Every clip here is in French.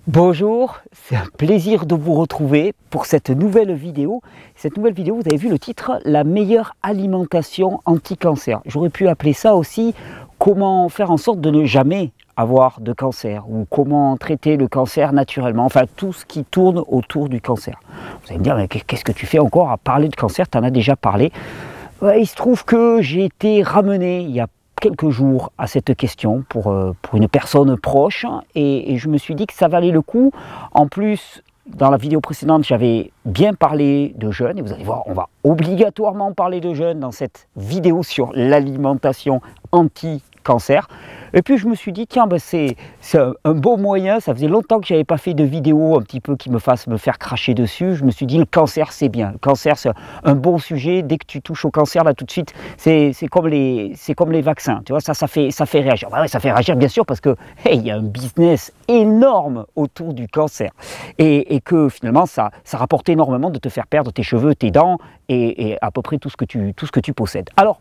Bonjour, c'est un plaisir de vous retrouver pour cette nouvelle vidéo. Cette nouvelle vidéo, vous avez vu le titre, la meilleure alimentation anti-cancer. J'aurais pu appeler ça aussi comment faire en sorte de ne jamais avoir de cancer ou comment traiter le cancer naturellement, enfin tout ce qui tourne autour du cancer. Vous allez me dire, mais qu'est-ce que tu fais encore à parler de cancer? Tu en as déjà parlé. Il se trouve que j'ai été ramené il y a quelques jours à cette question pour une personne proche et je me suis dit que ça valait le coup. En plus, dans la vidéo précédente, j'avais bien parlé de jeûne et vous allez voir, on va obligatoirement parler de jeûne dans cette vidéo sur l'alimentation anti-cancer. Et puis je me suis dit, tiens, ben c'est un beau moyen, ça faisait longtemps que je n'avais pas fait de vidéo un petit peu qui me fasse me faire cracher dessus. Je me suis dit, le cancer c'est bien, le cancer c'est un bon sujet, dès que tu touches au cancer, là tout de suite, c'est comme les vaccins, tu vois, ça fait réagir. Ben ouais, ça fait réagir bien sûr parce que, hey, il y a un business énorme autour du cancer et que finalement ça rapporte énormément de te faire perdre tes cheveux, tes dents et à peu près tout ce que tu possèdes. Alors,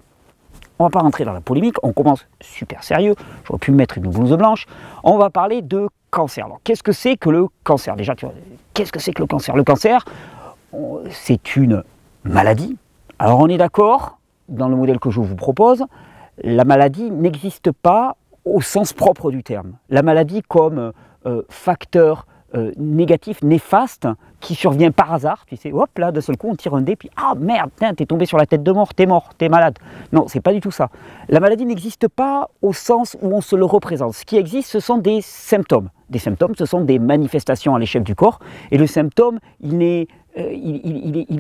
on ne va pas rentrer dans la polémique, on commence super sérieux, j'aurais pu me mettre une blouse blanche, on va parler de cancer. Alors qu'est-ce que c'est que le cancer? Déjà, qu'est-ce que c'est que le cancer? Le cancer, c'est une maladie. Alors on est d'accord, dans le modèle que je vous propose, la maladie n'existe pas au sens propre du terme. La maladie comme facteur négatif, néfaste, qui survient par hasard, tu sais, hop là, d'un seul coup on tire un dé, puis ah merde, t'es tombé sur la tête de mort, t'es malade. Non, c'est pas du tout ça. La maladie n'existe pas au sens où on se le représente. Ce qui existe, ce sont des symptômes. Des symptômes, ce sont des manifestations à l'échelle du corps, et le symptôme, il n'est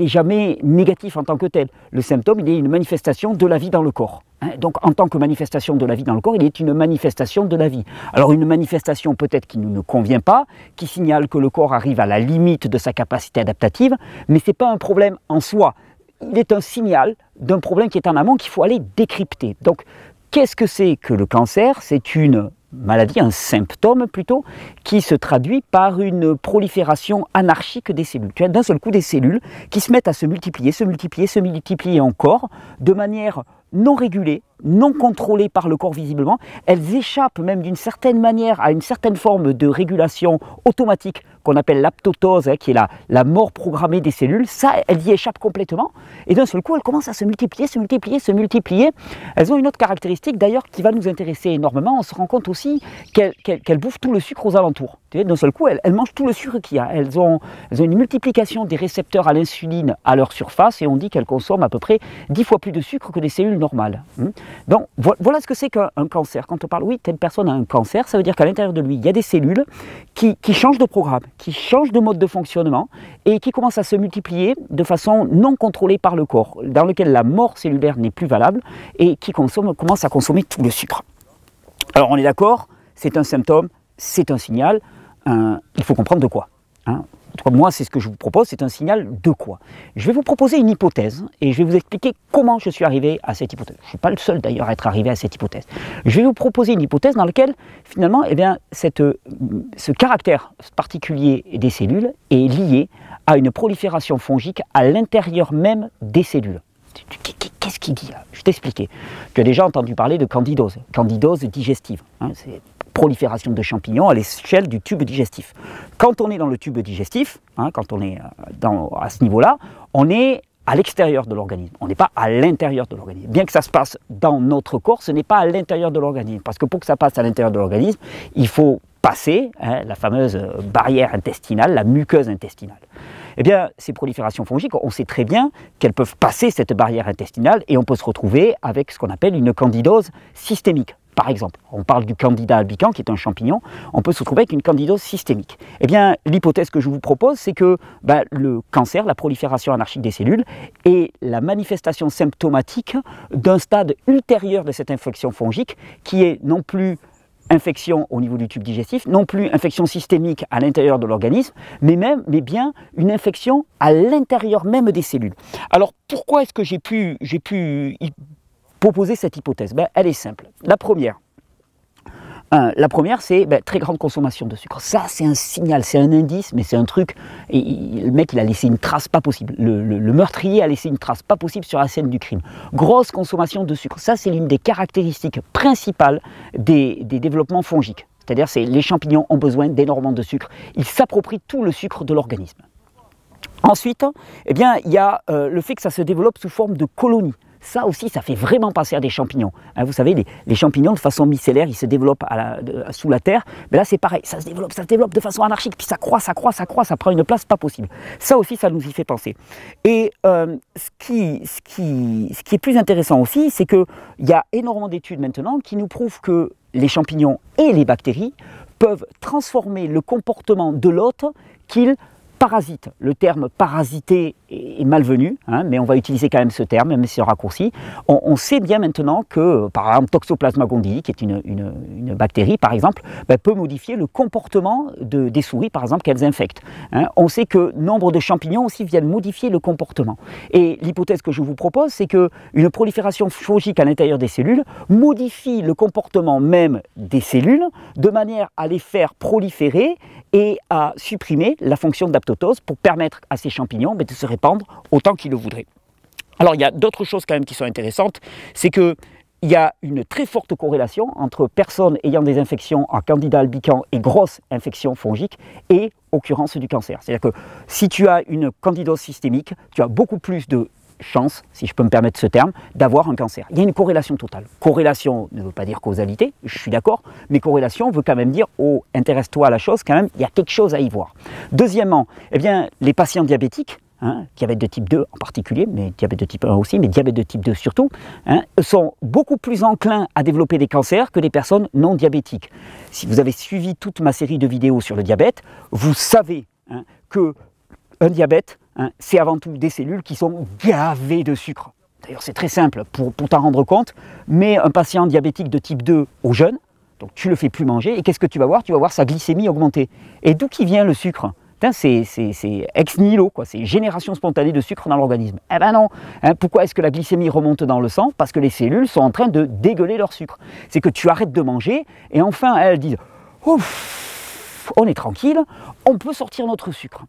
jamais négatif en tant que tel. Le symptôme, il est une manifestation de la vie dans le corps. Donc en tant que manifestation de la vie dans le corps, il est une manifestation de la vie. Alors une manifestation peut-être qui ne nous convient pas, qui signale que le corps arrive à la limite de sa capacité adaptative, mais ce n'est pas un problème en soi. Il est un signal d'un problème qui est en amont qu'il faut aller décrypter. Donc qu'est-ce que c'est que le cancer? C'est une maladie, un symptôme plutôt, qui se traduit par une prolifération anarchique des cellules. Tu as d'un seul coup des cellules qui se mettent à se multiplier encore, de manière non régulée, non contrôlée par le corps visiblement. Elles échappent même d'une certaine manière à une certaine forme de régulation automatique qu'on appelle l'apoptose, qui est la mort programmée des cellules. Ça, elles y échappent complètement. Et d'un seul coup, elles commencent à se multiplier. Elles ont une autre caractéristique d'ailleurs qui va nous intéresser énormément. On se rend compte aussi qu'elles bouffent tout le sucre aux alentours. D'un seul coup, elles mangent tout le sucre qu'il y a. Elles ont une multiplication des récepteurs à l'insuline à leur surface et on dit qu'elles consomment à peu près 10 fois plus de sucre que des cellules normales. Donc voilà ce que c'est qu'un cancer. Quand on parle, oui, telle personne a un cancer, ça veut dire qu'à l'intérieur de lui, il y a des cellules qui changent de programme, qui changent de mode de fonctionnement et qui commencent à se multiplier de façon non contrôlée par le corps, dans lequel la mort cellulaire n'est plus valable et qui commence à consommer tout le sucre. Alors on est d'accord, c'est un symptôme, c'est un signal. Il faut comprendre de quoi. En tout cas, moi, c'est ce que je vous propose, c'est un signal de quoi. Je vais vous proposer une hypothèse et je vais vous expliquer comment je suis arrivé à cette hypothèse. Je ne suis pas le seul d'ailleurs à être arrivé à cette hypothèse. Je vais vous proposer une hypothèse dans laquelle, finalement, eh bien, ce caractère particulier des cellules est lié à une prolifération fongique à l'intérieur même des cellules. Qu'est-ce qu'il dit là? Je vais t'expliquer. Tu as déjà entendu parler de candidose digestive. C'est prolifération de champignons à l'échelle du tube digestif. Quand on est dans le tube digestif, quand on est à ce niveau-là, on est à l'extérieur de l'organisme, on n'est pas à l'intérieur de l'organisme. Bien que ça se passe dans notre corps, ce n'est pas à l'intérieur de l'organisme, parce que pour que ça passe à l'intérieur de l'organisme, il faut passer la fameuse barrière intestinale, la muqueuse intestinale. Eh bien, ces proliférations fongiques, on sait très bien qu'elles peuvent passer cette barrière intestinale et on peut se retrouver avec ce qu'on appelle une candidose systémique. Par exemple, on parle du Candida albicans, qui est un champignon, on peut se retrouver avec une candidose systémique. Eh bien, l'hypothèse que je vous propose, c'est que le cancer, la prolifération anarchique des cellules, est la manifestation symptomatique d'un stade ultérieur de cette infection fongique, qui est non plus infection au niveau du tube digestif, non plus infection systémique à l'intérieur de l'organisme, mais bien une infection à l'intérieur même des cellules. Alors, pourquoi est-ce que j'ai pu proposer cette hypothèse? Elle est simple. La première, c'est très grande consommation de sucre. Ça, c'est un signal, c'est un indice, mais c'est un truc. Le mec, il a laissé une trace pas possible. Le meurtrier a laissé une trace pas possible sur la scène du crime. Grosse consommation de sucre. Ça, c'est l'une des caractéristiques principales des développements fongiques. C'est-à-dire que les champignons ont besoin d'énormément de sucre. Ils s'approprient tout le sucre de l'organisme. Ensuite, eh bien, il y a le fait que ça se développe sous forme de colonies. Ça aussi, ça fait vraiment penser à des champignons. Hein, vous savez, les champignons, de façon micellaire, ils se développent sous la terre. Mais là, c'est pareil, ça se développe de façon anarchique, puis ça croît, ça prend une place pas possible. Ça aussi, ça nous y fait penser. Et ce qui est plus intéressant aussi, c'est qu'il y a énormément d'études maintenant qui nous prouvent que les champignons et les bactéries peuvent transformer le comportement de l'hôte qu'ils parasite. Le terme parasiter est malvenu, hein, mais on va utiliser quand même ce terme, même si c'est raccourci. On sait bien maintenant que, par exemple, Toxoplasma gondii, qui est une bactérie, par exemple, peut modifier le comportement des souris, par exemple, qu'elles infectent. Hein. On sait que nombre de champignons aussi viennent modifier le comportement. Et l'hypothèse que je vous propose, c'est qu'une prolifération fongique à l'intérieur des cellules modifie le comportement même des cellules de manière à les faire proliférer et à supprimer la fonction d'apoptose pour permettre à ces champignons de se répandre autant qu'ils le voudraient. Alors il y a d'autres choses quand même qui sont intéressantes, c'est qu'il y a une très forte corrélation entre personnes ayant des infections à Candida albicans et grosses infections fongiques et occurrence du cancer. C'est-à-dire que si tu as une candidose systémique, tu as beaucoup plus de chance, si je peux me permettre ce terme, d'avoir un cancer. Il y a une corrélation totale. Corrélation ne veut pas dire causalité, je suis d'accord, mais corrélation veut quand même dire, oh, intéresse-toi à la chose, quand même, il y a quelque chose à y voir. Deuxièmement, eh bien, les patients diabétiques, hein, diabète de type 2 en particulier, mais diabète de type 1 aussi, mais diabète de type 2 surtout, hein, sont beaucoup plus enclins à développer des cancers que les personnes non diabétiques. Si vous avez suivi toute ma série de vidéos sur le diabète, vous savez hein, qu'un diabète, hein, c'est avant tout des cellules qui sont gavées de sucre. D'ailleurs, c'est très simple pour t'en rendre compte. Mets un patient diabétique de type 2 au jeûne, donc tu ne le fais plus manger, et qu'est-ce que tu vas voir? Tu vas voir sa glycémie augmenter. Et d'où qui vient le sucre? C'est ex nihilo, quoi. C'est génération spontanée de sucre dans l'organisme. Eh ben non. Hein, pourquoi est-ce que la glycémie remonte dans le sang? Parce que les cellules sont en train de dégueuler leur sucre. C'est que tu arrêtes de manger, et enfin elles disent « Ouf, on est tranquille, on peut sortir notre sucre ».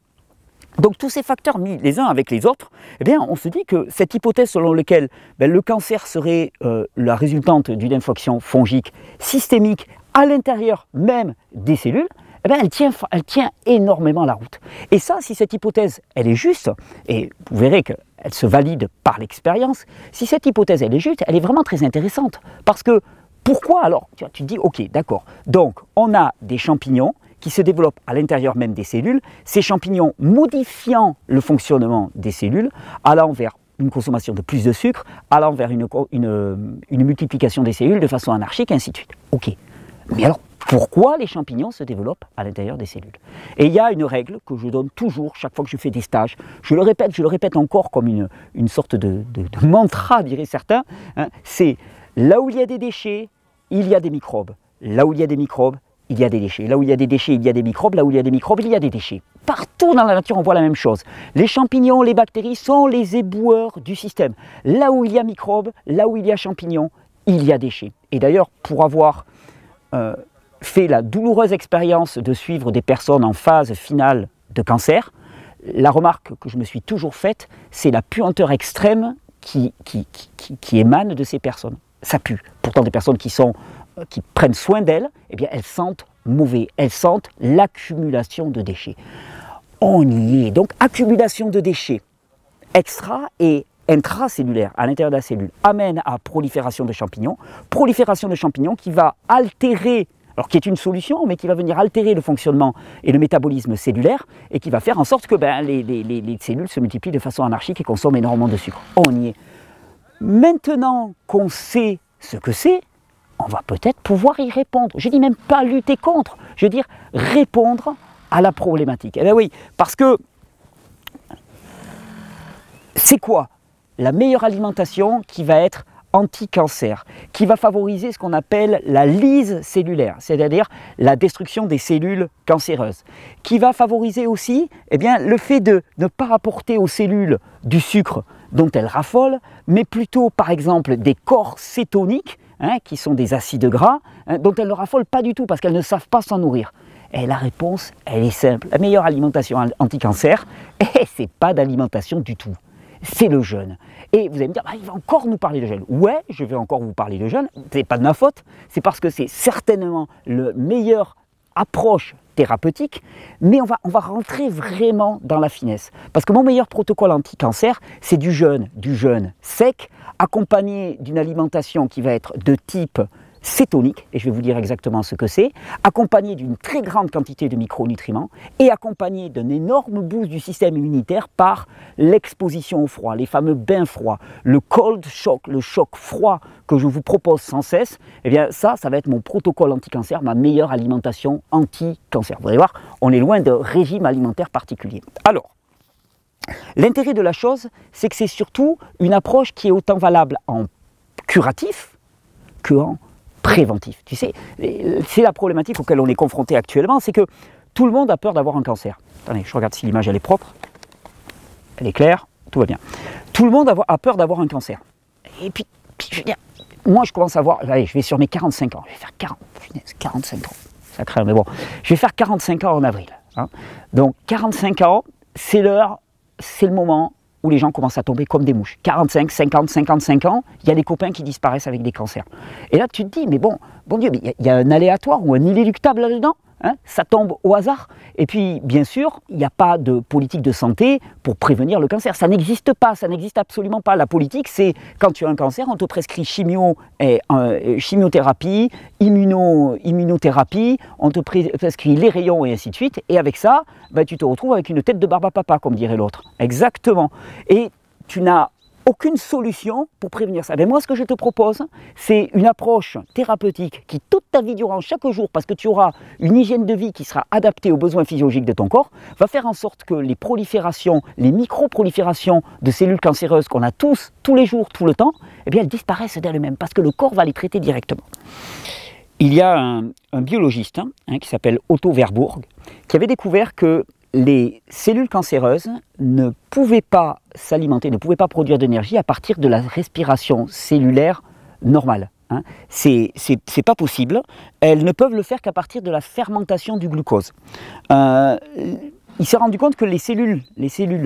Donc tous ces facteurs mis les uns avec les autres, eh bien, on se dit que cette hypothèse selon laquelle le cancer serait la résultante d'une infection fongique systémique à l'intérieur même des cellules, eh bien, elle tient énormément la route. Et ça, si cette hypothèse elle est juste, et vous verrez qu'elle se valide par l'expérience, si cette hypothèse elle est juste, elle est vraiment très intéressante. Parce que pourquoi alors? Tu te dis, ok, d'accord, donc on a des champignons qui se développent à l'intérieur même des cellules, ces champignons modifiant le fonctionnement des cellules, allant vers une consommation de plus de sucre, allant vers une multiplication des cellules de façon anarchique, et ainsi de suite. Ok, mais alors pourquoi les champignons se développent à l'intérieur des cellules? Et il y a une règle que je donne toujours chaque fois que je fais des stages, je le répète encore comme une sorte de mantra, diraient certains, hein, c'est là où il y a des déchets, il y a des microbes. Là où il y a des microbes, il y a des déchets. Là où il y a des déchets, il y a des microbes. Là où il y a des microbes, il y a des déchets. Partout dans la nature, on voit la même chose. Les champignons, les bactéries sont les éboueurs du système. Là où il y a microbes, là où il y a champignons, il y a déchets. Et d'ailleurs, pour avoir fait la douloureuse expérience de suivre des personnes en phase finale de cancer, la remarque que je me suis toujours faite, c'est la puanteur extrême qui émane de ces personnes. Ça pue. Pourtant, des personnes qui prennent soin d'elles, eh bien, elles sentent mauvais, elles sentent l'accumulation de déchets. On y est. Donc, accumulation de déchets extra et intracellulaire à l'intérieur de la cellule amène à prolifération de champignons qui va altérer, alors qui est une solution, mais qui va venir altérer le fonctionnement et le métabolisme cellulaire et qui va faire en sorte que les cellules se multiplient de façon anarchique et consomment énormément de sucre. On y est. Maintenant qu'on sait ce que c'est, on va peut-être pouvoir y répondre. Je ne dis même pas lutter contre, je veux dire répondre à la problématique. Eh bien oui, parce que c'est quoi la meilleure alimentation qui va être anti-cancer, qui va favoriser ce qu'on appelle la lyse cellulaire, c'est-à-dire la destruction des cellules cancéreuses, qui va favoriser aussi le fait de ne pas apporter aux cellules du sucre dont elles raffolent, mais plutôt par exemple des corps cétoniques, qui sont des acides gras, dont elles ne raffolent pas du tout parce qu'elles ne savent pas s'en nourrir. Et la réponse, elle est simple. La meilleure alimentation anti-cancer, c'est pas d'alimentation du tout. c'est le jeûne. Et vous allez me dire, il va encore nous parler de jeûne. Ouais, je vais encore vous parler de jeûne, c'est pas de ma faute, c'est parce que c'est certainement le meilleur approche thérapeutique, mais on va rentrer vraiment dans la finesse. Parce que mon meilleur protocole anti-cancer, c'est du jeûne sec, accompagné d'une alimentation qui va être de type cétonique, et je vais vous dire exactement ce que c'est, accompagné d'une très grande quantité de micronutriments et accompagné d'un énorme boost du système immunitaire par l'exposition au froid, les fameux bains froids, le cold shock, le choc froid que je vous propose sans cesse. Eh bien ça va être mon protocole anti-cancer, ma meilleure alimentation anti-cancer. Vous allez voir, on est loin de régime alimentaire particulier. Alors, l'intérêt de la chose, c'est que c'est surtout une approche qui est autant valable en curatif qu'en préventif. Tu sais, c'est la problématique auquel on est confronté actuellement, c'est que tout le monde a peur d'avoir un cancer. Attendez, je regarde si l'image elle est propre, elle est claire, tout va bien. Tout le monde a peur d'avoir un cancer. Et puis, je veux dire, moi je commence à voir, allez, je vais sur mes 45 ans, je vais faire 45 ans, ça craint, mais bon, je vais faire 45 ans en avril. Hein. Donc 45 ans, c'est l'heure, c'est le moment où les gens commencent à tomber comme des mouches. 45, 50, 55 ans, il y a des copains qui disparaissent avec des cancers. Et là, tu te dis, mais bon Dieu, il y a un aléatoire ou un inéluctable là-dedans, hein, ça tombe au hasard. Et puis, bien sûr, il n'y a pas de politique de santé pour prévenir le cancer. Ça n'existe pas, ça n'existe absolument pas. La politique, c'est quand tu as un cancer, on te prescrit chimiothérapie, immunothérapie, on te prescrit les rayons et ainsi de suite. Et avec ça, tu te retrouves avec une tête de barbe à papa, comme dirait l'autre. Exactement. Et tu n'as aucune solution pour prévenir ça. Mais moi, ce que je te propose, c'est une approche thérapeutique qui, toute ta vie durant, chaque jour, parce que tu auras une hygiène de vie qui sera adaptée aux besoins physiologiques de ton corps, va faire en sorte que les proliférations, les micro-proliférations de cellules cancéreuses qu'on a tous les jours, tout le temps, eh bien, elles disparaissent d'elles-mêmes, parce que le corps va les traiter directement. Il y a un biologiste qui s'appelle Otto Warburg, qui avait découvert que les cellules cancéreuses ne pouvaient pas s'alimenter, ne pouvaient pas produire d'énergie à partir de la respiration cellulaire normale. Hein. C'est pas possible. Elles ne peuvent le faire qu'à partir de la fermentation du glucose. Il s'est rendu compte que les cellules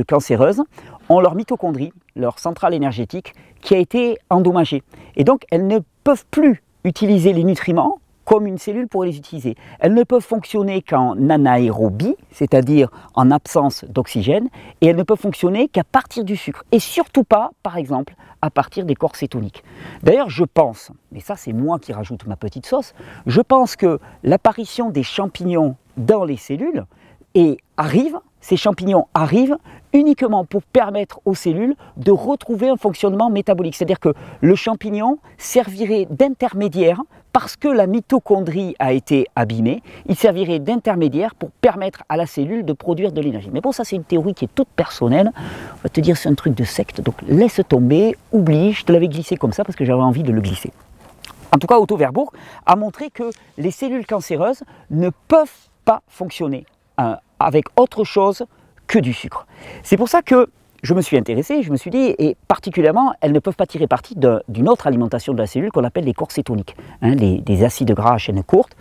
cancéreuses ont leur mitochondrie, leur centrale énergétique, qui a été endommagée. Et donc, elles ne peuvent plus utiliser les nutriments comme une cellule pourrait les utiliser. Elles ne peuvent fonctionner qu'en anaérobie, c'est-à-dire en absence d'oxygène, et elles ne peuvent fonctionner qu'à partir du sucre, et surtout pas, par exemple, à partir des corps cétoniques. D'ailleurs, je pense, mais ça c'est moi qui rajoute ma petite sauce, je pense que l'apparition des champignons dans les cellules ces champignons arrivent uniquement pour permettre aux cellules de retrouver un fonctionnement métabolique. C'est-à-dire que le champignon servirait d'intermédiaire, parce que la mitochondrie a été abîmée, il servirait d'intermédiaire pour permettre à la cellule de produire de l'énergie. Mais bon, ça c'est une théorie qui est toute personnelle. On va te dire c'est un truc de secte, donc laisse tomber, oublie, je te l'avais glissé comme ça parce que j'avais envie de le glisser. En tout cas, Otto Warburg a montré que les cellules cancéreuses ne peuvent pas fonctionner avec autre chose que du sucre. C'est pour ça que je me suis intéressé, je me suis dit, et particulièrement, elles ne peuvent pas tirer parti d'une autre alimentation de la cellule qu'on appelle les corps cétoniques, des acides gras à chaîne courte.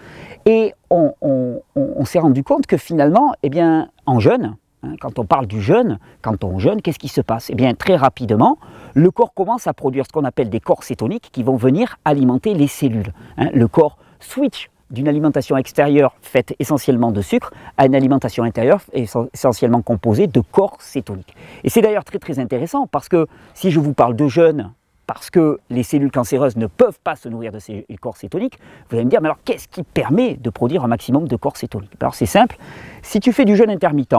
Et on s'est rendu compte que finalement, eh bien, en jeûne, quand on parle du jeûne, quand on jeûne, qu'est-ce qui se passe? Eh bien, très rapidement, le corps commence à produire ce qu'on appelle des corps cétoniques qui vont venir alimenter les cellules. Le corps switch d'une alimentation extérieure faite essentiellement de sucre à une alimentation intérieure essentiellement composée de corps cétoniques. Et c'est d'ailleurs très très intéressant parce que si je vous parle de jeûne, parce que les cellules cancéreuses ne peuvent pas se nourrir de ces corps cétoniques, vous allez me dire, mais alors qu'est-ce qui permet de produire un maximum de corps cétoniques? Alors c'est simple, si tu fais du jeûne intermittent,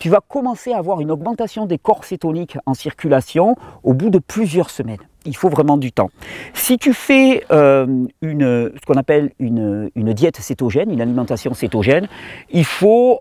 tu vas commencer à avoir une augmentation des corps cétoniques en circulation au bout de plusieurs semaines. Il faut vraiment du temps. Si tu fais ce qu'on appelle une diète cétogène, une alimentation cétogène, il faut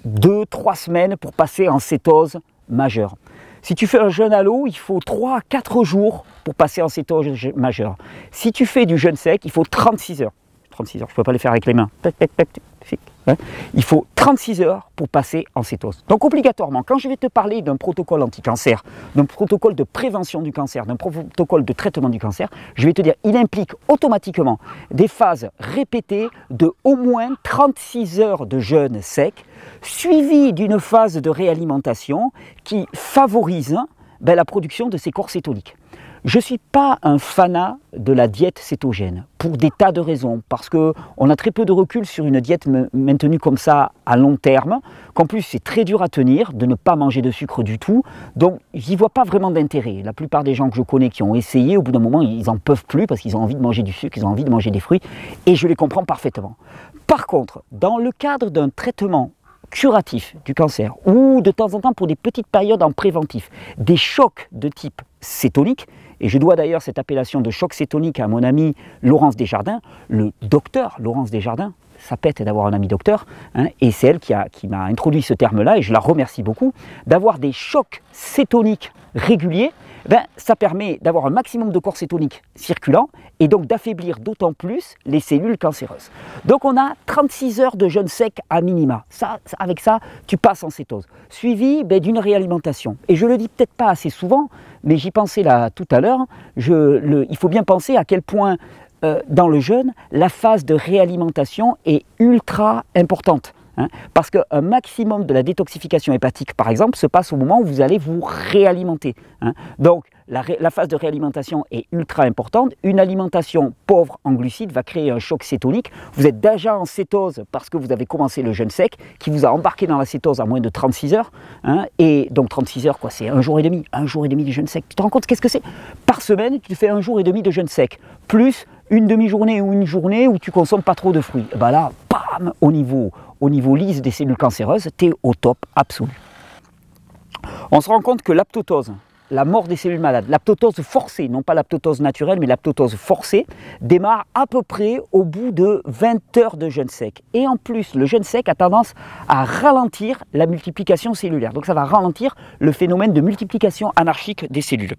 2-3 semaines pour passer en cétose majeure. Si tu fais un jeûne à l'eau, il faut 3 à 4 jours pour passer en cétose majeure. Si tu fais du jeûne sec, il faut 36 heures. 36 heures, je ne peux pas les faire avec les mains. Tac, tac, tac, tac. Hein. Il faut 36 heures pour passer en cétose. Donc obligatoirement, quand je vais te parler d'un protocole anti-cancer, d'un protocole de prévention du cancer, d'un protocole de traitement du cancer, je vais te dire, il implique automatiquement des phases répétées de au moins 36 heures de jeûne sec, suivies d'une phase de réalimentation qui favorise la production de ces corps cétoniques. Je ne suis pas un fanat de la diète cétogène, pour des tas de raisons, parce qu'on a très peu de recul sur une diète maintenue comme ça à long terme, qu'en plus c'est très dur à tenir, de ne pas manger de sucre du tout, donc j'y vois pas vraiment d'intérêt. La plupart des gens que je connais qui ont essayé, au bout d'un moment, ils n'en peuvent plus, parce qu'ils ont envie de manger du sucre, ils ont envie de manger des fruits, et je les comprends parfaitement. Par contre, dans le cadre d'un traitement curatif du cancer, ou de temps en temps pour des petites périodes en préventif, des chocs de type cétonique, et je dois d'ailleurs cette appellation de choc cétonique à mon ami Laurence Desjardins, le docteur Laurence Desjardins, ça pète d'avoir un ami docteur, hein, et c'est elle qui m'a introduit ce terme-là, et je la remercie beaucoup, d'avoir des chocs cétoniques réguliers. Ça permet d'avoir un maximum de corps cétoniques circulants et donc d'affaiblir d'autant plus les cellules cancéreuses. Donc on a 36 heures de jeûne sec à minima. Avec ça, tu passes en cétose. Suivi d'une réalimentation. Et je ne le dis peut-être pas assez souvent, mais j'y pensais là tout à l'heure. Il faut bien penser à quel point dans le jeûne, la phase de réalimentation est ultra importante. Parce qu'un maximum de la détoxification hépatique, par exemple, se passe au moment où vous allez vous réalimenter. Donc, la phase de réalimentation est ultra importante. Une alimentation pauvre en glucides va créer un choc cétonique. Vous êtes déjà en cétose parce que vous avez commencé le jeûne sec, qui vous a embarqué dans la cétose à moins de 36 heures. Et donc, 36 heures, c'est un jour et demi de jeûne sec. Tu te rends compte qu'est-ce que c'est? Par semaine, tu fais un jour et demi de jeûne sec, plus une demi-journée ou une journée où tu consommes pas trop de fruits. Et là, bam, au niveau lisse des cellules cancéreuses, tu es au top absolu. On se rend compte que l'apoptose, la mort des cellules malades, l'apoptose forcée, non pas l'apoptose naturelle, mais l'apoptose forcée, démarre à peu près au bout de 20 heures de jeûne sec. Et en plus, le jeûne sec a tendance à ralentir la multiplication cellulaire. Donc ça va ralentir le phénomène de multiplication anarchique des cellules.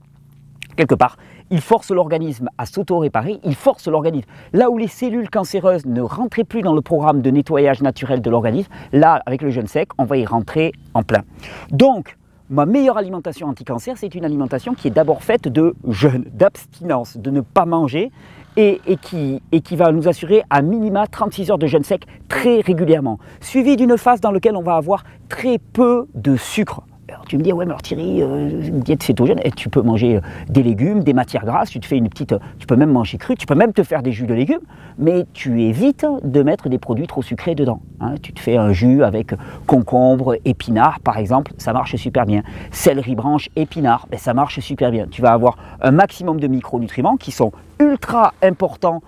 Quelque part, il force l'organisme à s'auto-réparer, il force l'organisme. Là où les cellules cancéreuses ne rentraient plus dans le programme de nettoyage naturel de l'organisme, là, avec le jeûne sec, on va y rentrer en plein. Donc, ma meilleure alimentation anti-cancer, c'est une alimentation qui est d'abord faite de jeûne, d'abstinence, de ne pas manger, et qui va nous assurer à minima 36 heures de jeûne sec très régulièrement, suivi d'une phase dans laquelle on va avoir très peu de sucre. Alors tu me dis, ouais, mais alors Thierry, une diète cétogène, tu peux manger des légumes, des matières grasses, tu peux même manger cru, tu peux même te faire des jus de légumes, mais tu évites de mettre des produits trop sucrés dedans. Tu te fais un jus avec concombre, épinards, par exemple, ça marche super bien. Céleri branche, épinards, ça marche super bien. Tu vas avoir un maximum de micronutriments qui sont ultra importants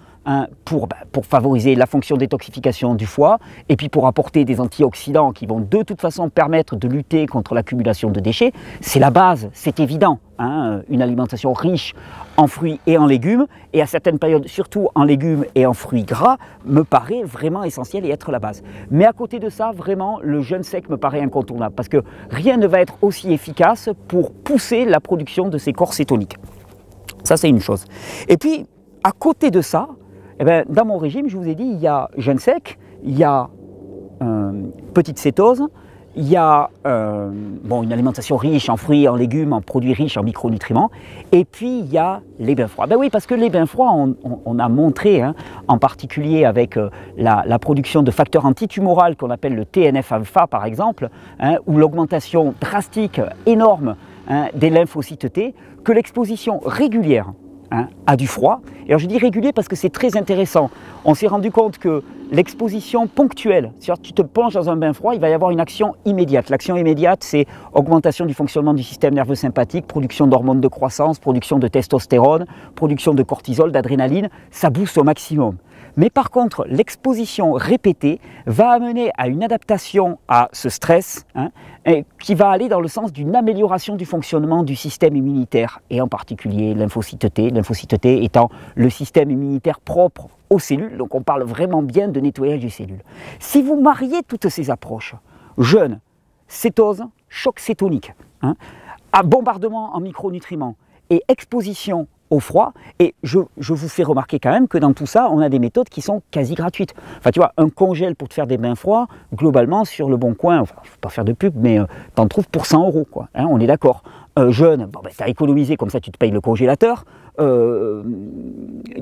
pour favoriser la fonction détoxification du foie et puis pour apporter des antioxydants qui vont de toute façon permettre de lutter contre l'accumulation de déchets. C'est la base, c'est évident. Une alimentation riche en fruits et en légumes, et à certaines périodes, surtout en légumes et en fruits gras, me paraît vraiment essentiel et être la base. Mais à côté de ça, vraiment, le jeûne sec me paraît incontournable parce que rien ne va être aussi efficace pour pousser la production de ces corps cétoniques. Ça, c'est une chose. Et puis, à côté de ça, dans mon régime, je vous ai dit, il y a jeûne sec, il y a petite cétose, il y a une alimentation riche en fruits, en légumes, en produits riches en micronutriments, et puis il y a les bains froids. Oui, parce que les bains froids, on a montré, en particulier avec la production de facteurs antitumoraux qu'on appelle le TNF-alpha par exemple, ou l'augmentation drastique, énorme des lymphocytes T, que l'exposition régulière à du froid. Et alors je dis régulier parce que c'est très intéressant. On s'est rendu compte que l'exposition ponctuelle, c'est-à-dire tu te plonges dans un bain froid, il va y avoir une action immédiate. L'action immédiate, c'est augmentation du fonctionnement du système nerveux sympathique, production d'hormones de croissance, production de testostérone, production de cortisol, d'adrénaline, ça booste au maximum. Mais par contre, l'exposition répétée va amener à une adaptation à ce stress qui va aller dans le sens d'une amélioration du fonctionnement du système immunitaire et en particulier lymphocyte T étant le système immunitaire propre aux cellules, donc on parle vraiment bien de nettoyage des cellules. Si vous mariez toutes ces approches, jeûne, cétose, choc cétonique, à bombardement en micronutriments et exposition au froid. Et je vous fais remarquer quand même que dans tout ça, on a des méthodes qui sont quasi gratuites. Enfin, tu vois, un congèle pour te faire des bains froids, globalement, sur Le Bon Coin, enfin, je ne vais pas faire de pub, mais t'en trouves pour 100 €, quoi. Hein, on est d'accord. Jeune, bon, ben, tu as économisé, comme ça tu te payes le congélateur.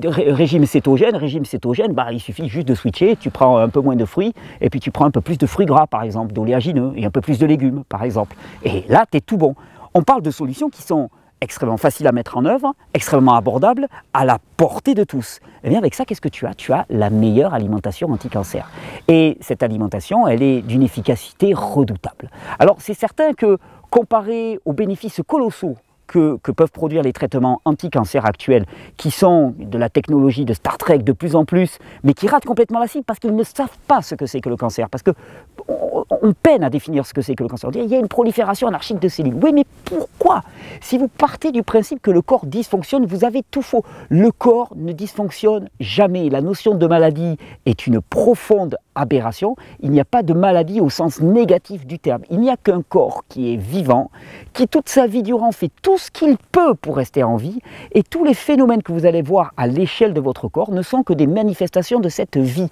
Régime cétogène, bah, il suffit juste de switcher, tu prends un peu moins de fruits, et puis tu prends un peu plus de fruits gras, par exemple, d'oléagineux, et un peu plus de légumes, par exemple. Et là, tu es tout bon. On parle de solutions qui sont extrêmement faciles à mettre en œuvre, extrêmement abordables, à la portée de tous. Et bien avec ça, qu'est-ce que tu as? Tu as la meilleure alimentation anti-cancer. Et cette alimentation, elle est d'une efficacité redoutable. Alors c'est certain que comparé aux bénéfices colossaux que peuvent produire les traitements anti-cancer actuels, qui sont de la technologie de Star Trek de plus en plus, mais qui ratent complètement la cible parce qu'ils ne savent pas ce que c'est que le cancer, parce qu'on peine à définir ce que c'est que le cancer. On dit, il y a une prolifération anarchique de cellules. Oui, mais pourquoi? Si vous partez du principe que le corps dysfonctionne, vous avez tout faux. Le corps ne dysfonctionne jamais. La notion de maladie est une profonde aberration. Il n'y a pas de maladie au sens négatif du terme. Il n'y a qu'un corps qui est vivant, qui toute sa vie durant fait tout ce qu'il peut pour rester en vie, et tous les phénomènes que vous allez voir à l'échelle de votre corps ne sont que des manifestations de cette vie.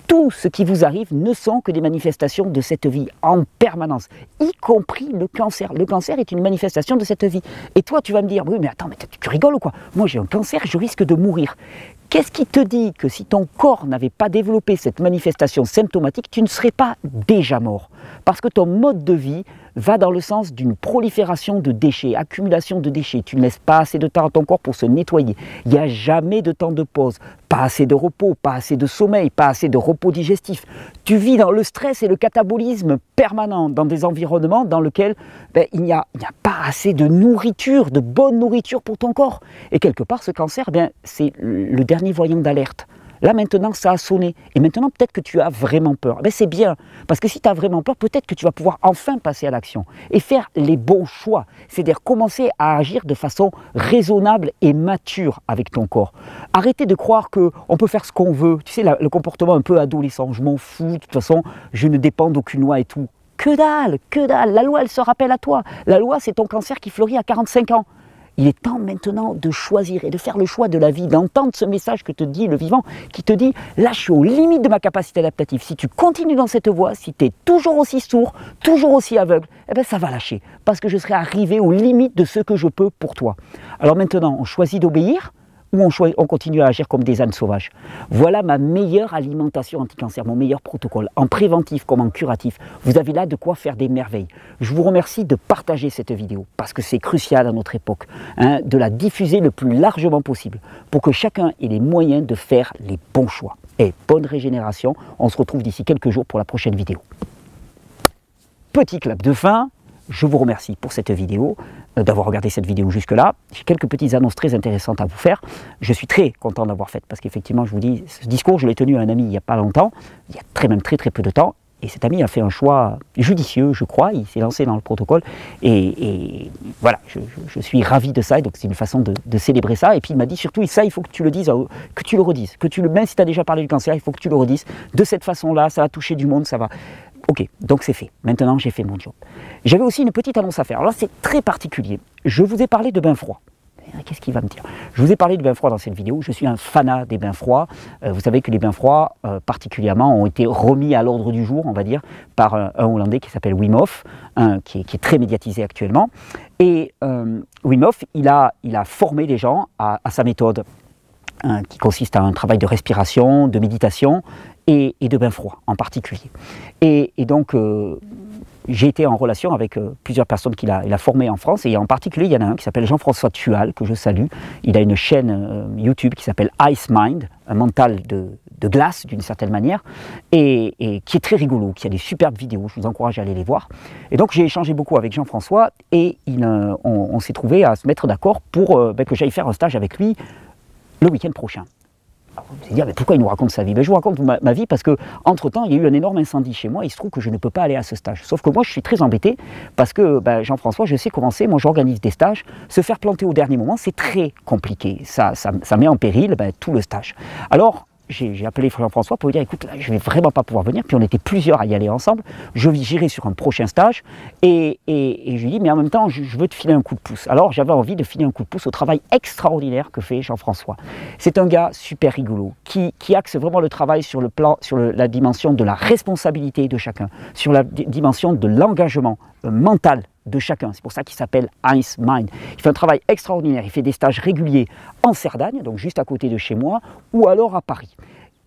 Tout ce qui vous arrive ne sont que des manifestations de cette vie en permanence, y compris le cancer. Le cancer est une manifestation de cette vie. Et toi, tu vas me dire, oui, mais attends, mais tu rigoles ou quoi? Moi, j'ai un cancer, je risque de mourir. Qu'est-ce qui te dit que si ton corps n'avait pas développé cette manifestation symptomatique, tu ne serais pas déjà mort? Parce que ton mode de vie va dans le sens d'une prolifération de déchets, accumulation de déchets. Tu ne laisses pas assez de temps à ton corps pour se nettoyer. Il n'y a jamais de temps de pause, pas assez de repos, pas assez de sommeil, pas assez de repos digestif. Tu vis dans le stress et le catabolisme permanent, dans des environnements dans lesquels il n'y a pas assez de nourriture, de bonne nourriture pour ton corps. Et quelque part, ce cancer, c'est le dernier voyant d'alerte. Là maintenant ça a sonné, et maintenant peut-être que tu as vraiment peur. C'est bien, parce que si tu as vraiment peur, peut-être que tu vas pouvoir enfin passer à l'action et faire les bons choix, c'est-à-dire commencer à agir de façon raisonnable et mature avec ton corps. Arrêtez de croire qu'on peut faire ce qu'on veut, tu sais, le comportement un peu adolescent, je m'en fous, de toute façon je ne dépends d'aucune loi et tout. Que dalle, la loi elle se rappelle à toi, la loi c'est ton cancer qui fleurit à 45 ans. Il est temps maintenant de choisir et de faire le choix de la vie, d'entendre ce message que te dit le vivant, qui te dit « là je suis aux limites de ma capacité adaptative, si tu continues dans cette voie, si tu es toujours aussi sourd, toujours aussi aveugle, ça va lâcher, parce que je serai arrivé aux limites de ce que je peux pour toi. » Alors maintenant, on choisit d'obéir, ou on continue à agir comme des ânes sauvages. Voilà ma meilleure alimentation anti-cancer, mon meilleur protocole, en préventif comme en curatif. Vous avez là de quoi faire des merveilles. Je vous remercie de partager cette vidéo, parce que c'est crucial à notre époque, de la diffuser le plus largement possible, pour que chacun ait les moyens de faire les bons choix. Et bonne régénération, on se retrouve d'ici quelques jours pour la prochaine vidéo. Petit clap de fin. Je vous remercie pour cette vidéo, d'avoir regardé cette vidéo jusque-là. J'ai quelques petites annonces très intéressantes à vous faire. Je suis très content d'avoir fait, parce qu'effectivement, je vous dis, ce discours, je l'ai tenu à un ami il n'y a pas longtemps, il y a même très peu de temps, et cet ami a fait un choix judicieux, je crois, il s'est lancé dans le protocole, et voilà, je suis ravi de ça, et donc c'est une façon de célébrer ça, et puis il m'a dit surtout, ça, il faut que tu le dises, que tu le redises, même si tu as déjà parlé du cancer, il faut que tu le redises, de cette façon-là, ça va toucher du monde, ça va... Ok, donc c'est fait. Maintenant, j'ai fait mon job. J'avais aussi une petite annonce à faire. Alors là, c'est très particulier. Je vous ai parlé de bains froids. Qu'est-ce qu'il va me dire? Je vous ai parlé de bains froids dans cette vidéo. Je suis un fanat des bains froids. Vous savez que les bains froids, particulièrement, ont été remis à l'ordre du jour, on va dire, par un Hollandais qui s'appelle Wim Hof, qui est très médiatisé actuellement. Et Wim Hof, il a formé les gens à sa méthode, qui consiste à un travail de respiration, de méditation et de bain froid en particulier. Et donc, j'ai été en relation avec plusieurs personnes qu'il a formées en France, et en particulier, il y en a un qui s'appelle Jean-François Tual, que je salue. Il a une chaîne YouTube qui s'appelle Ice Mind, un mental de glace d'une certaine manière, et qui est très rigolo, qui a des superbes vidéos, je vous encourage à aller les voir. Et donc j'ai échangé beaucoup avec Jean-François, et on s'est trouvé à se mettre d'accord pour que j'aille faire un stage avec lui le week-end prochain. Alors, vous allez dire, mais pourquoi il nous raconte sa vie? Je vous raconte ma vie parce que, entre-temps, il y a eu un énorme incendie chez moi. Il se trouve que je ne peux pas aller à ce stage. Sauf que moi, je suis très embêté parce que Jean-François, je sais comment c'est. Moi, j'organise des stages. Se faire planter au dernier moment, c'est très compliqué. Ça met en péril tout le stage. Alors, j'ai appelé Jean-François pour lui dire, écoute, là, je vais vraiment pas pouvoir venir. Puis on était plusieurs à y aller ensemble. J'irai sur un prochain stage. Et je lui dis, mais en même temps, je veux te filer un coup de pouce. Alors j'avais envie de filer un coup de pouce au travail extraordinaire que fait Jean-François. C'est un gars super rigolo qui axe vraiment le travail sur la dimension de la responsabilité de chacun, sur la dimension de l'engagement mental de chacun. C'est pour ça qu'il s'appelle Heinz Mind. Il fait un travail extraordinaire. Il fait des stages réguliers en Cerdagne, donc juste à côté de chez moi, ou alors à Paris.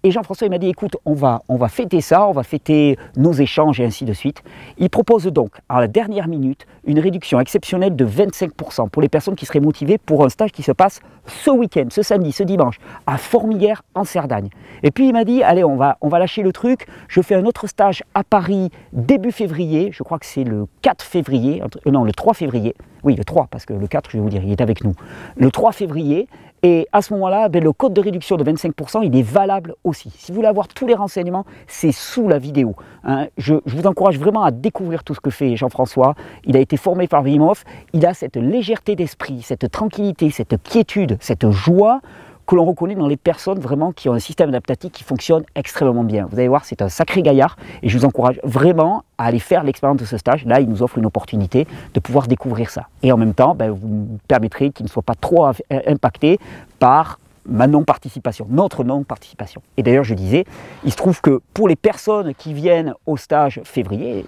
Et Jean-François m'a dit, écoute, on va fêter ça, on va fêter nos échanges et ainsi de suite. Il propose donc, à la dernière minute, une réduction exceptionnelle de 25% pour les personnes qui seraient motivées pour un stage qui se passe ce week-end, ce samedi, ce dimanche, à Formiguères en Cerdagne. Et puis il m'a dit, allez, on va lâcher le truc, je fais un autre stage à Paris début février, je crois que c'est le 4 février, non, le 3 février, oui, le 3, parce que le 4, je vais vous dire, il est avec nous, le 3 février. Et à ce moment-là, le code de réduction de 25%, il est valable aussi. Si vous voulez avoir tous les renseignements, c'est sous la vidéo. Hein. Je vous encourage vraiment à découvrir tout ce que fait Jean-François. Il a été formé par Wim Hof. Il a cette légèreté d'esprit, cette tranquillité, cette quiétude, cette joie que l'on reconnaît dans les personnes vraiment qui ont un système adaptatif qui fonctionne extrêmement bien. Vous allez voir, c'est un sacré gaillard et je vous encourage vraiment à aller faire l'expérience de ce stage. Là, il nous offre une opportunité de pouvoir découvrir ça. Et en même temps, vous me permettrez qu'il ne soit pas trop impacté par ma non-participation, notre non-participation. Et d'ailleurs, je disais, il se trouve que pour les personnes qui viennent au stage février,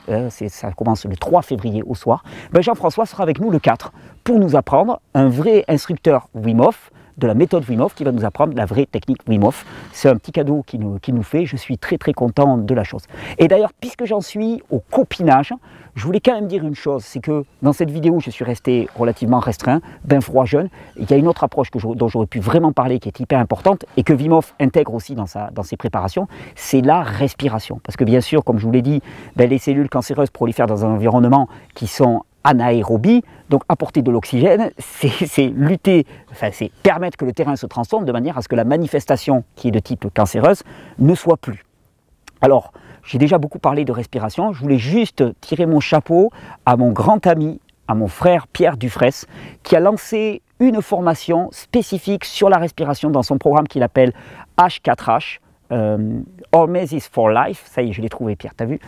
ça commence le 3 février au soir, Jean-François sera avec nous le 4 pour nous apprendre, un vrai instructeur Wim Hof, de la méthode Wim Hof qui va nous apprendre la vraie technique Wim Hof. C'est un petit cadeau qu'il nous fait, je suis très très content de la chose. Et d'ailleurs, puisque j'en suis au copinage, je voulais quand même dire une chose, c'est que dans cette vidéo, je suis resté relativement restreint, bain froid jeune. Il y a une autre approche dont j'aurais pu vraiment parler qui est hyper importante et que Wim Hof intègre aussi dans ses préparations, c'est la respiration. Parce que bien sûr, comme je vous l'ai dit, les cellules cancéreuses prolifèrent dans un environnement qui sont anaérobie, donc apporter de l'oxygène, c'est lutter, c'est permettre que le terrain se transforme de manière à ce que la manifestation qui est de type cancéreuse ne soit plus. Alors, j'ai déjà beaucoup parlé de respiration, je voulais juste tirer mon chapeau à mon grand ami, à mon frère Pierre Dufresne, qui a lancé une formation spécifique sur la respiration dans son programme qu'il appelle H4H, Hormesis for Life. Ça y est, je l'ai trouvé, Pierre, t'as vu?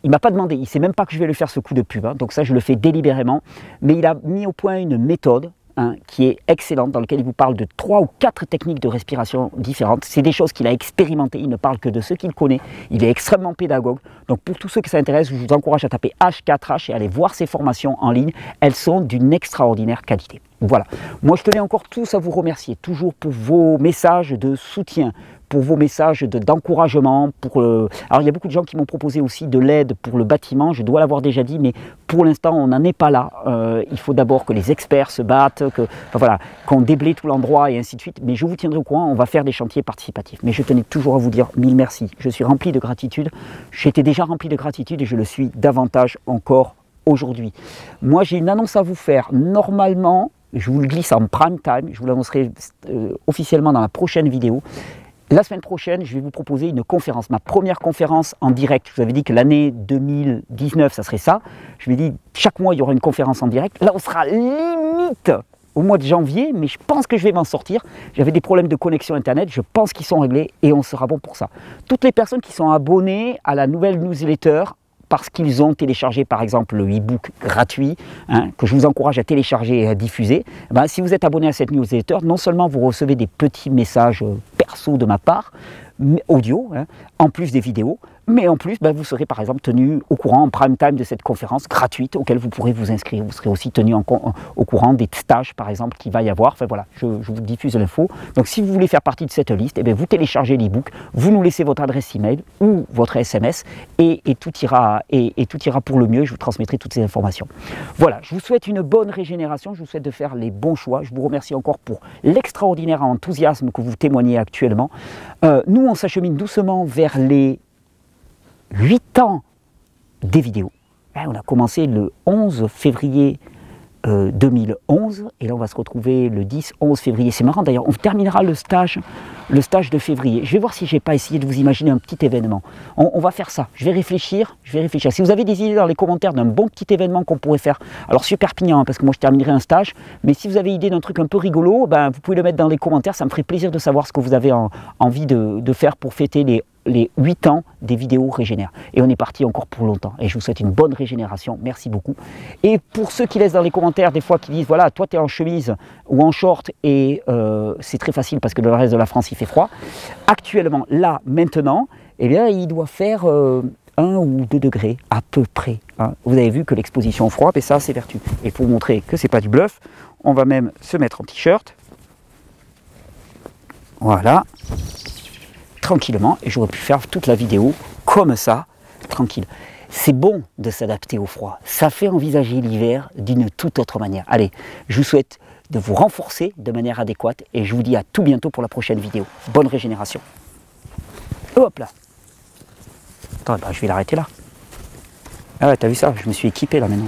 Il ne m'a pas demandé, il ne sait même pas que je vais lui faire ce coup de pub, hein, donc ça je le fais délibérément, mais il a mis au point une méthode qui est excellente, dans laquelle il vous parle de 3 ou 4 techniques de respiration différentes. C'est des choses qu'il a expérimentées, il ne parle que de ce qu'il connaît, il est extrêmement pédagogue. Donc pour tous ceux qui s'intéressent, je vous encourage à taper H4H et aller voir ses formations en ligne, elles sont d'une extraordinaire qualité. Voilà, moi je tenais encore tous à vous remercier, toujours pour vos messages de soutien, pour vos messages d'encouragement. Alors il y a beaucoup de gens qui m'ont proposé aussi de l'aide pour le bâtiment, je dois l'avoir déjà dit, mais pour l'instant on n'en est pas là. Il faut d'abord que les experts se battent, qu'on déblaye tout l'endroit et ainsi de suite, mais je vous tiendrai au courant, on va faire des chantiers participatifs. Mais je tenais toujours à vous dire mille merci, je suis rempli de gratitude, j'étais déjà rempli de gratitude et je le suis davantage encore aujourd'hui. Moi j'ai une annonce à vous faire, normalement, je vous le glisse en prime time, je vous l'annoncerai officiellement dans la prochaine vidéo. La semaine prochaine, je vais vous proposer une conférence, ma première conférence en direct. Je vous avais dit que l'année 2019, ça serait ça. Je vous ai dit, chaque mois, il y aura une conférence en direct. Là, on sera limite au mois de janvier, mais je pense que je vais m'en sortir. J'avais des problèmes de connexion Internet, je pense qu'ils sont réglés et on sera bon pour ça. Toutes les personnes qui sont abonnées à la nouvelle newsletter, parce qu'ils ont téléchargé par exemple le e-book gratuit, que je vous encourage à télécharger et à diffuser, si vous êtes abonné à cette newsletter, non seulement vous recevez des petits messages perso de ma part, audio, en plus des vidéos, mais en plus, vous serez par exemple tenu au courant en prime time de cette conférence gratuite auquel vous pourrez vous inscrire. Vous serez aussi tenu au courant des stages par exemple qu'il va y avoir. Enfin voilà, je vous diffuse l'info. Donc si vous voulez faire partie de cette liste, vous téléchargez l'e-book, vous nous laissez votre adresse email ou votre SMS et tout ira pour le mieux. Je vous transmettrai toutes ces informations. Voilà, je vous souhaite une bonne régénération, je vous souhaite de faire les bons choix. Je vous remercie encore pour l'extraordinaire enthousiasme que vous témoignez actuellement. Nous, on s'achemine doucement vers les 8 ans des vidéos. On a commencé le 11 février 2011, et là on va se retrouver le 10-11 février. C'est marrant d'ailleurs, on terminera le stage de février. Je vais voir si je n'ai pas essayé de vous imaginer un petit événement. On va faire ça, je vais réfléchir. Si vous avez des idées dans les commentaires d'un bon petit événement qu'on pourrait faire, alors super pignant, parce que moi je terminerai un stage, mais si vous avez idée d'un truc un peu rigolo, ben, vous pouvez le mettre dans les commentaires, ça me ferait plaisir de savoir ce que vous avez envie de faire pour fêter les 8 ans des vidéos Régénère. Et on est parti encore pour longtemps. Et je vous souhaite une bonne régénération. Merci beaucoup. Et pour ceux qui laissent dans les commentaires des fois qui disent voilà, toi tu es en chemise ou en short et c'est très facile parce que dans le reste de la France il fait froid. Actuellement, là, maintenant, eh bien, il doit faire 1 ou 2 degrés à peu près. Hein. Vous avez vu que l'exposition au froid, et ça, c'est vertu. Et pour vous montrer que c'est pas du bluff, on va même se mettre en t-shirt. Voilà. Tranquillement, et j'aurais pu faire toute la vidéo comme ça, tranquille. C'est bon de s'adapter au froid, ça fait envisager l'hiver d'une toute autre manière. Allez, je vous souhaite de vous renforcer de manière adéquate et je vous dis à tout bientôt pour la prochaine vidéo. Bonne régénération. Hop là. Attends, bah, je vais l'arrêter là. Ah ouais, t'as vu ça, je me suis équipé là maintenant.